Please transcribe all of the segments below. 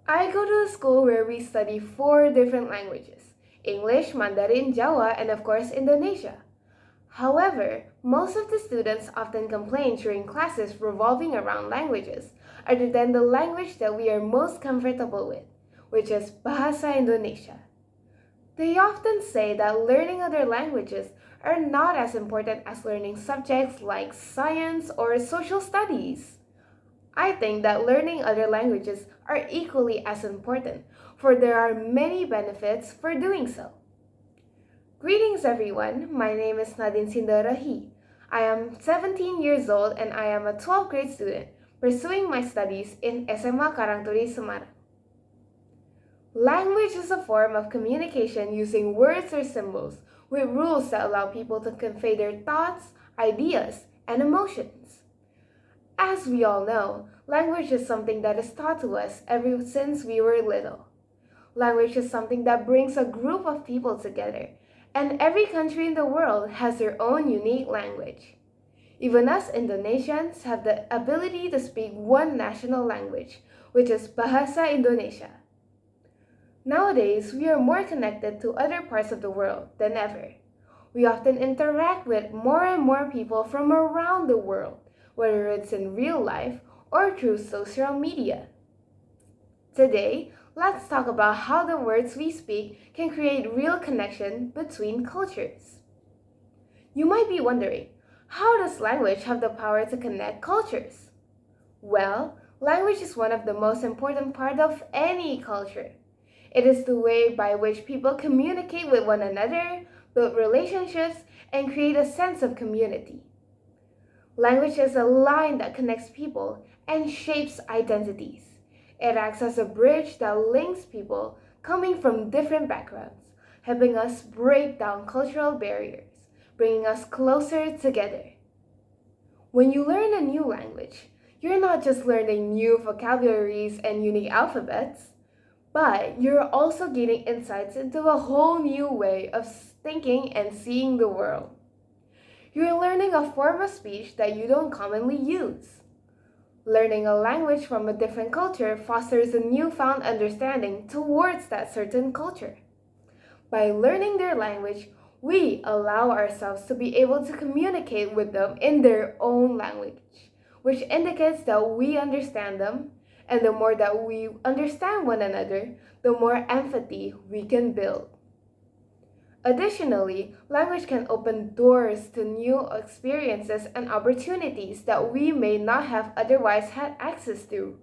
I go to a school where we study four different languages: English, Mandarin, Jawa, and of course Indonesia. However, most of the students often complain during classes revolving around languages, other than the language that we are most comfortable with, which is Bahasa Indonesia. They often say that learning other languages are not as important as learning subjects like science or social studies. I think that learning other languages are equally as important, for there are many benefits for doing so. Greetings everyone, my name is Nadine Sindoro Hie. I am 17 years old and I am a 12th grade student pursuing my studies in SMA Karangturi Semarang. Language is a form of communication using words or symbols with rules that allow people to convey their thoughts, ideas, and emotions. As we all know, language is something that is taught to us ever since we were little. Language is something that brings a group of people together, and every country in the world has their own unique language. Even us Indonesians have the ability to speak one national language, which is Bahasa Indonesia. Nowadays, we are more connected to other parts of the world than ever. We often interact with more and more people from around the world, whether it's in real life or through social media. Today, let's talk about how the words we speak can create real connection between cultures. You might be wondering, how does language have the power to connect cultures? Well, language is one of the most important parts of any culture. It is the way by which people communicate with one another, build relationships, and create a sense of community. Language is a line that connects people and shapes identities. It acts as a bridge that links people coming from different backgrounds, helping us break down cultural barriers, bringing us closer together. When you learn a new language, you're not just learning new vocabularies and unique alphabets, but you're also gaining insights into a whole new way of thinking and seeing the world. You're learning a form of speech that you don't commonly use. Learning a language from a different culture fosters a newfound understanding towards that certain culture. By learning their language, we allow ourselves to be able to communicate with them in their own language, which indicates that we understand them, and the more that we understand one another, the more empathy we can build. Additionally, language can open doors to new experiences and opportunities that we may not have otherwise had access to.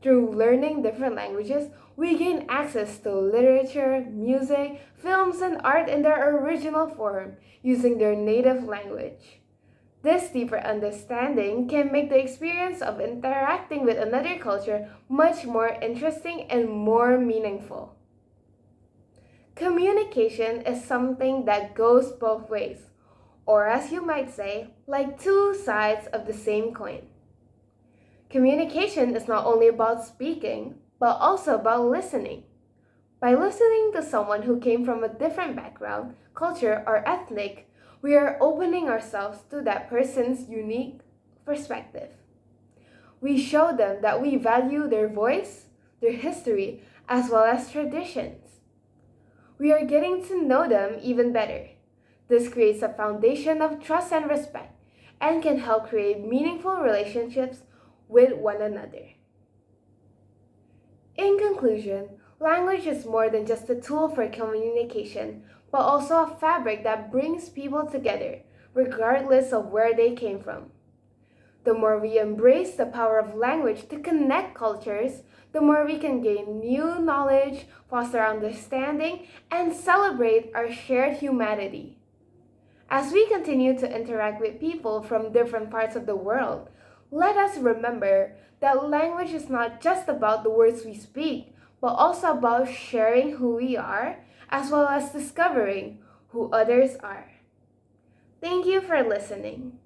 Through learning different languages, we gain access to literature, music, films, and art in their original form, using their native language. This deeper understanding can make the experience of interacting with another culture much more interesting and more meaningful. Communication is something that goes both ways, or as you might say, like two sides of the same coin. Communication is not only about speaking, but also about listening. By listening to someone who came from a different background, culture, or ethnic, we are opening ourselves to that person's unique perspective. We show them that we value their voice, their history, as well as traditions. We are getting to know them even better. This creates a foundation of trust and respect and can help create meaningful relationships with one another. In conclusion, language is more than just a tool for communication, but also a fabric that brings people together, regardless of where they came from. The more we embrace the power of language to connect cultures, the more we can gain new knowledge, foster understanding, and celebrate our shared humanity. As we continue to interact with people from different parts of the world, let us remember that language is not just about the words we speak, but also about sharing who we are, as well as discovering who others are. Thank you for listening.